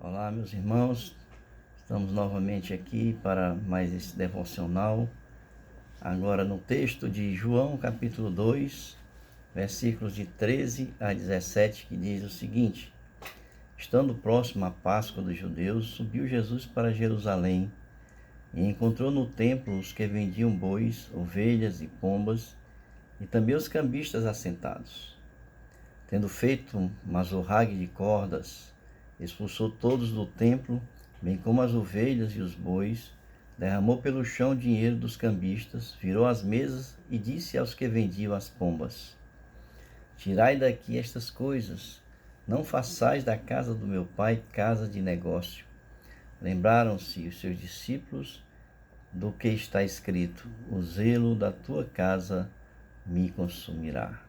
Olá, meus irmãos, estamos novamente aqui para mais esse devocional, agora no texto de João, capítulo 2, versículos de 13 a 17, que diz o seguinte: Estando próximo à Páscoa dos judeus, subiu Jesus para Jerusalém e encontrou no templo os que vendiam bois, ovelhas e pombas, e também os cambistas assentados. Tendo feito uma azorrague de cordas, expulsou todos do templo, bem como as ovelhas e os bois, derramou pelo chão o dinheiro dos cambistas, virou as mesas e disse aos que vendiam as pombas: Tirai daqui estas coisas, não façais da casa do meu pai casa de negócio. Lembraram-se os seus discípulos do que está escrito: O zelo da tua casa me consumirá.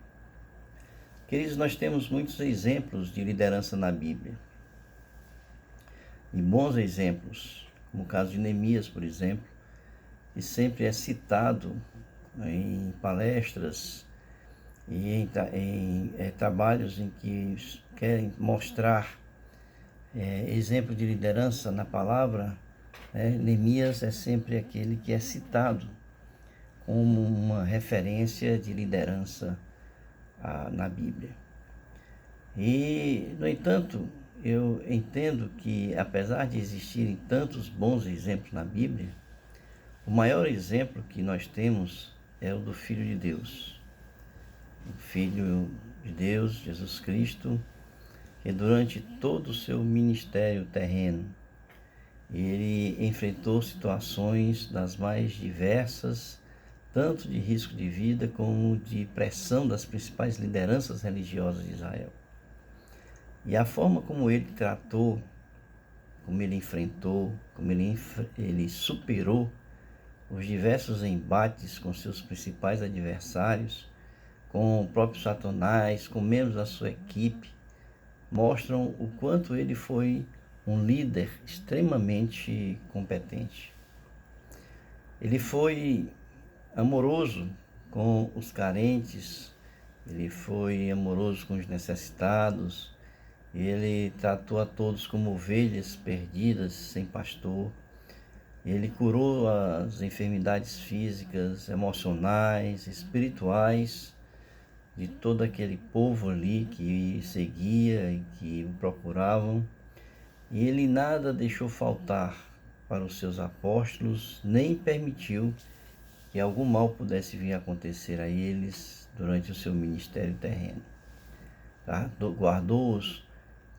Queridos, nós temos muitos exemplos de liderança na Bíblia. E bons exemplos, como o caso de Neemias, por exemplo, que sempre é citado em palestras e em trabalhos em que querem mostrar exemplo de liderança na palavra. Neemias é sempre aquele que é citado como uma referência de liderança na Bíblia. E, no entanto, eu entendo que, apesar de existirem tantos bons exemplos na Bíblia, o maior exemplo que nós temos é o do Filho de Deus. O Filho de Deus, Jesus Cristo, que durante todo o seu ministério terreno, ele enfrentou situações das mais diversas, tanto de risco de vida como de pressão das principais lideranças religiosas de Israel. E a forma como ele tratou, como ele enfrentou, como ele superou os diversos embates com seus principais adversários, com o próprio Satanás, com membros da sua equipe, mostram o quanto ele foi um líder extremamente competente. Ele foi amoroso com os carentes, ele foi amoroso com os necessitados, ele tratou a todos como ovelhas perdidas, sem pastor. Ele curou as enfermidades físicas, emocionais, espirituais de todo aquele povo ali que seguia e que o procuravam. E ele nada deixou faltar para os seus apóstolos, nem permitiu que algum mal pudesse vir a acontecer a eles durante o seu ministério terreno. Guardou-os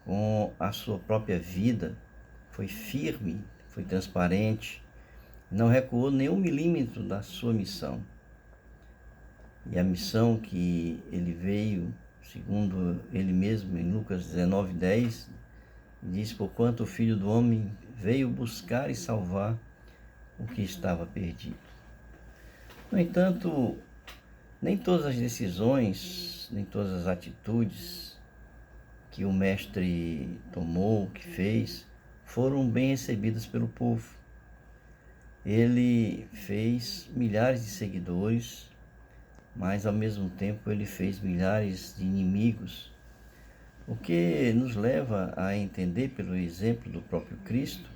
com a sua própria vida, foi firme, foi transparente, não recuou nem 1 milímetro da sua missão. E a missão que ele veio, segundo ele mesmo, em Lucas 19:10, diz: Porquanto o Filho do Homem veio buscar e salvar o que estava perdido. No entanto, nem todas as decisões, nem todas as atitudes que o mestre tomou, que fez, foram bem recebidas pelo povo. Ele fez milhares de seguidores, mas ao mesmo tempo ele fez milhares de inimigos, o que nos leva a entender, pelo exemplo do próprio Cristo,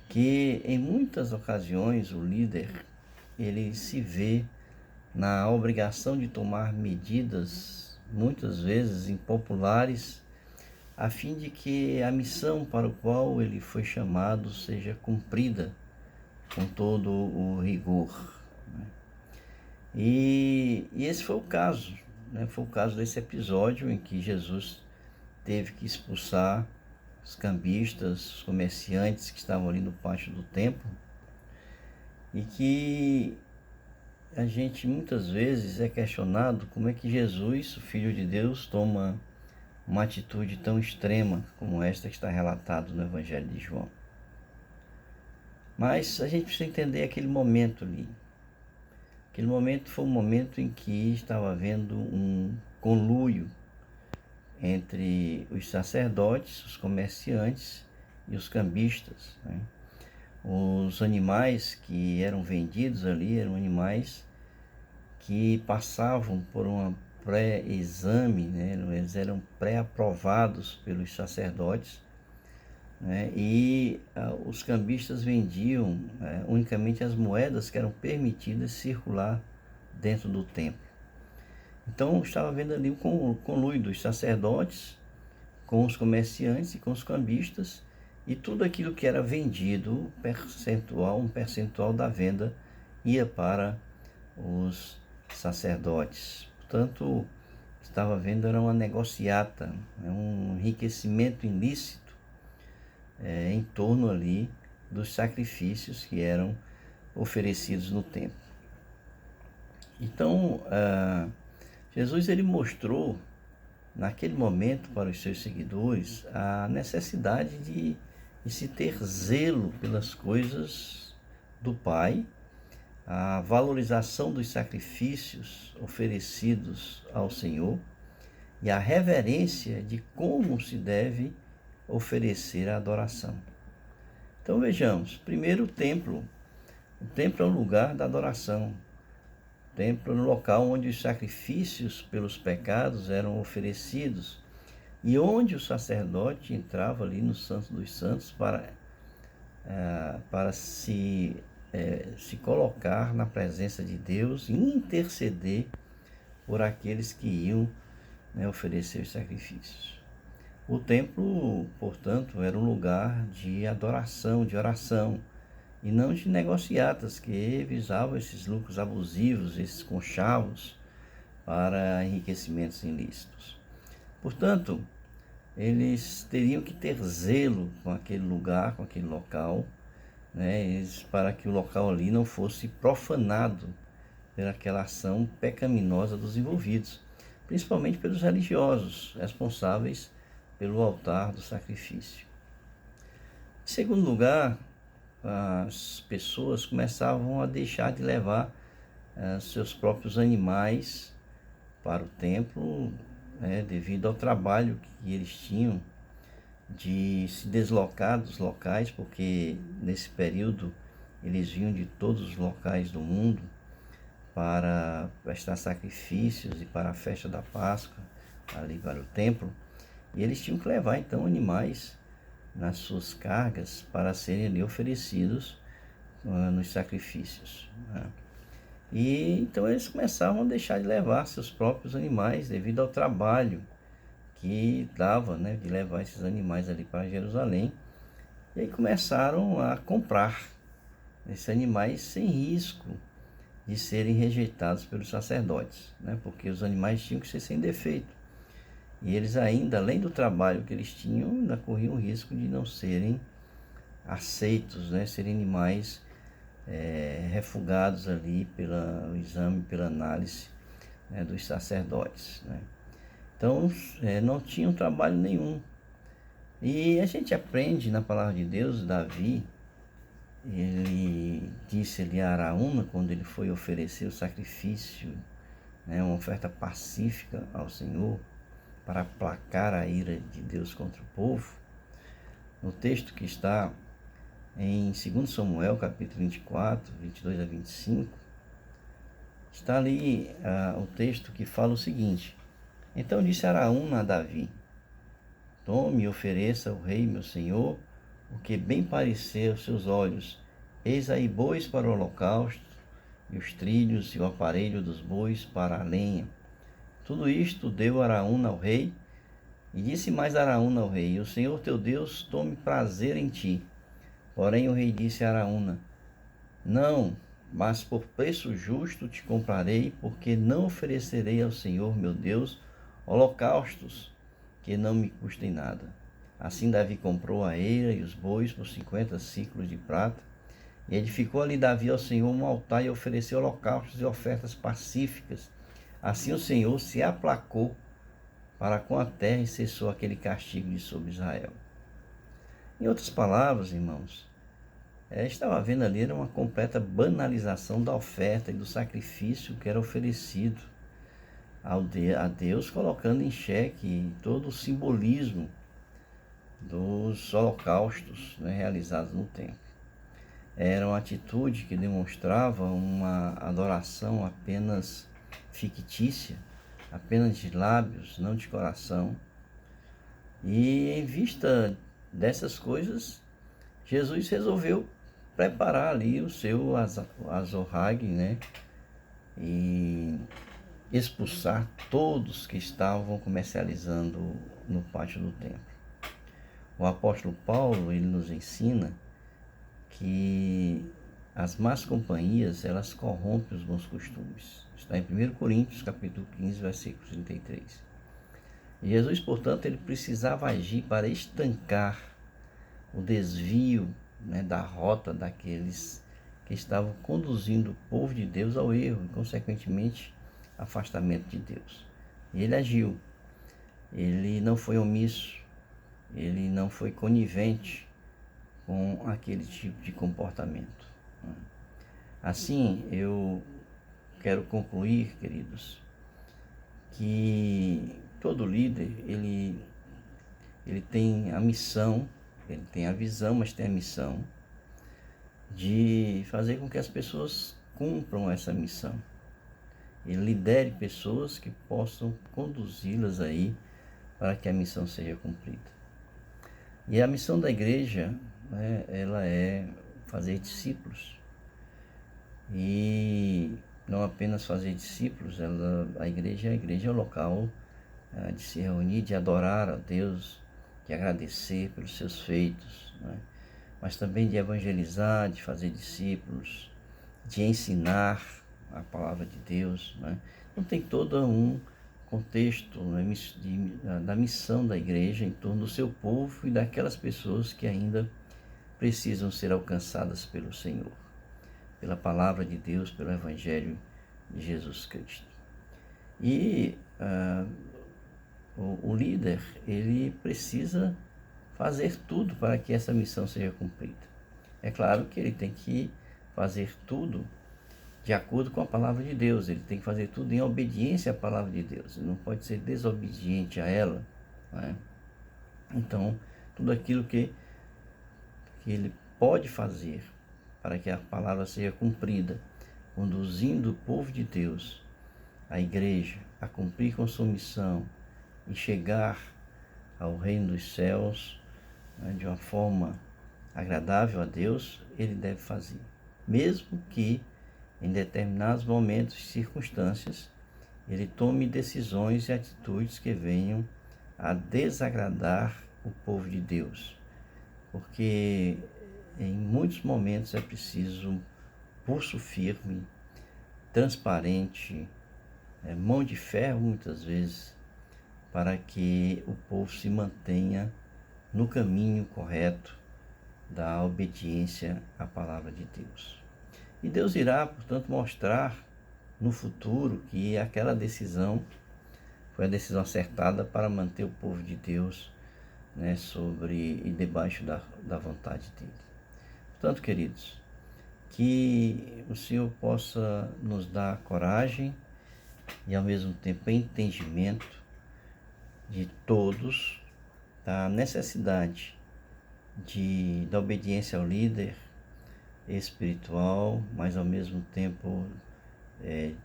que em muitas ocasiões o líder ele se vê na obrigação de tomar medidas muitas vezes impopulares, a fim de que a missão para o qual ele foi chamado seja cumprida com todo o rigor. E esse foi o caso, foi o caso desse episódio em que Jesus teve que expulsar os cambistas, os comerciantes que estavam ali no pátio do templo, e que a gente muitas vezes é questionado como é que Jesus, o Filho de Deus, toma uma atitude tão extrema como esta que está relatada no Evangelho de João. Mas a gente precisa entender aquele momento ali. Aquele momento foi um momento em que estava havendo um conluio entre os sacerdotes, os comerciantes e os cambistas. Os animais que eram vendidos ali eram animais que passavam por um pré-exame, eles eram pré-aprovados pelos sacerdotes né? E os cambistas vendiam unicamente as moedas que eram permitidas circular dentro do templo. Então estava havendo ali um conluio dos sacerdotes com os comerciantes e com os cambistas, e tudo aquilo que era vendido, um percentual da venda ia para os sacerdotes. Portanto, estava vendo era uma negociata, um enriquecimento ilícito em torno ali dos sacrifícios que eram oferecidos no templo. Então, Jesus ele mostrou naquele momento para os seus seguidores a necessidade de se ter zelo pelas coisas do Pai, a valorização dos sacrifícios oferecidos ao Senhor e a reverência de como se deve oferecer a adoração. Então vejamos, primeiro o templo. O templo é um lugar da adoração. O templo é um local onde os sacrifícios pelos pecados eram oferecidos e onde o sacerdote entrava ali no Santo dos Santos para se colocar na presença de Deus e interceder por aqueles que iam oferecer os sacrifícios. O templo, portanto, era um lugar de adoração, de oração, e não de negociatas que visavam esses lucros abusivos, esses conchavos para enriquecimentos ilícitos. Portanto, eles teriam que ter zelo com aquele lugar, com aquele local, né, para que o local ali não fosse profanado pelaquela ação pecaminosa dos envolvidos, principalmente pelos religiosos responsáveis pelo altar do sacrifício. Em segundo lugar, as pessoas começavam a deixar de levar seus próprios animais para o templo, devido ao trabalho que eles tinham de se deslocar dos locais, porque nesse período eles vinham de todos os locais do mundo para prestar sacrifícios e para a festa da Páscoa, ali para o templo, e eles tinham que levar então animais nas suas cargas para serem ali oferecidos nos sacrifícios, né? E então eles começavam a deixar de levar seus próprios animais devido ao trabalho que dava, de levar esses animais ali para Jerusalém. E aí começaram a comprar esses animais sem risco de serem rejeitados pelos sacerdotes, porque os animais tinham que ser sem defeito. E eles ainda, além do trabalho que eles tinham, ainda corriam o risco de não serem aceitos, serem animais refugados ali pelo exame, pela análise dos sacerdotes, Então, não tinham trabalho nenhum. E a gente aprende na palavra de Deus, Davi, ele disse ali a Araúna, quando ele foi oferecer o sacrifício, uma oferta pacífica ao Senhor, para aplacar a ira de Deus contra o povo, no texto que está em 2 Samuel, capítulo 24, 22 a 25, está ali o texto que fala o seguinte: Então disse Araúna a Davi: Tome e ofereça ao rei meu senhor o que bem parecer aos seus olhos. Eis aí bois para o holocausto, e os trilhos e o aparelho dos bois para a lenha. Tudo isto deu Araúna ao rei, e disse mais Araúna ao rei: O Senhor teu Deus tome prazer em ti. Porém o rei disse a Araúna: Não, mas por preço justo te comprarei, porque não oferecerei ao Senhor meu Deus holocaustos que não me custem nada. Assim Davi comprou a eira e os bois por 50 siclos de prata, e edificou ali Davi ao Senhor um altar e ofereceu holocaustos e ofertas pacíficas. Assim o Senhor se aplacou para com a terra e cessou aquele castigo de sobre Israel. Em outras palavras, irmãos, estava havendo ali era uma completa banalização da oferta e do sacrifício que era oferecido a Deus, colocando em xeque todo o simbolismo dos holocaustos realizados no templo. Era uma atitude que demonstrava uma adoração apenas fictícia, apenas de lábios, não de coração. E em vista dessas coisas, Jesus resolveu preparar ali o seu azorrague, né? E expulsar todos que estavam comercializando no pátio do templo. O apóstolo Paulo, ele nos ensina que as más companhias, elas corrompem os bons costumes. Está em 1 Coríntios, capítulo 15, versículo 33. E Jesus, portanto, ele precisava agir para estancar o desvio, né, da rota daqueles que estavam conduzindo o povo de Deus ao erro e, consequentemente, afastamento de Deus. E ele agiu. Ele não foi omisso. Ele não foi conivente com aquele tipo de comportamento. Assim, eu quero concluir, queridos, que todo líder, ele tem a missão, ele tem a visão, mas tem a missão de fazer com que as pessoas cumpram essa missão. Ele lidere pessoas que possam conduzi-las aí para que a missão seja cumprida. E a missão da igreja, né, ela é fazer discípulos. E não apenas fazer discípulos, a igreja é o local de se reunir, de adorar a Deus, de agradecer pelos seus feitos, né? Mas também de evangelizar, de fazer discípulos, de ensinar a palavra de Deus, né? Então tem todo um contexto, né, da missão da igreja em torno do seu povo e daquelas pessoas que ainda precisam ser alcançadas pelo Senhor, pela palavra de Deus, pelo Evangelho de Jesus Cristo. E o líder, ele precisa fazer tudo para que essa missão seja cumprida. É claro que ele tem que fazer tudo de acordo com a palavra de Deus, ele tem que fazer tudo em obediência à palavra de Deus, ele não pode ser desobediente a ela, né? Então, tudo aquilo que ele pode fazer para que a palavra seja cumprida, conduzindo o povo de Deus, a igreja, a cumprir com sua missão e chegar ao reino dos céus, né, de uma forma agradável a Deus, ele deve fazer. Mesmo que em determinados momentos e circunstâncias, ele tome decisões e atitudes que venham a desagradar o povo de Deus. Porque em muitos momentos é preciso pulso firme, transparente, mão de ferro muitas vezes, para que o povo se mantenha no caminho correto da obediência à palavra de Deus. E Deus irá, portanto, mostrar no futuro que aquela decisão foi a decisão acertada para manter o povo de Deus, né, sobre e debaixo da vontade dele. Portanto, queridos, que o Senhor possa nos dar coragem e ao mesmo tempo entendimento de todos da necessidade da obediência ao líder espiritual, mas ao mesmo tempo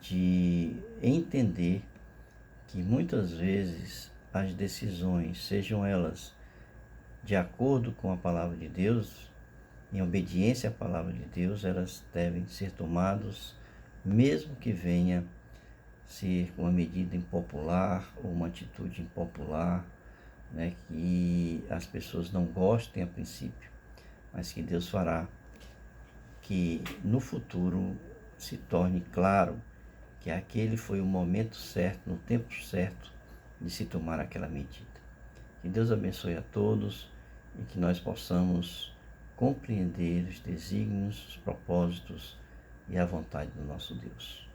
de entender que muitas vezes as decisões, sejam elas de acordo com a palavra de Deus, em obediência à palavra de Deus, elas devem ser tomadas, mesmo que venha ser uma medida impopular ou uma atitude impopular, né, que as pessoas não gostem a princípio, mas que Deus fará que no futuro se torne claro que aquele foi o momento certo, no tempo certo, de se tomar aquela medida. Que Deus abençoe a todos e que nós possamos compreender os desígnios, os propósitos e a vontade do nosso Deus.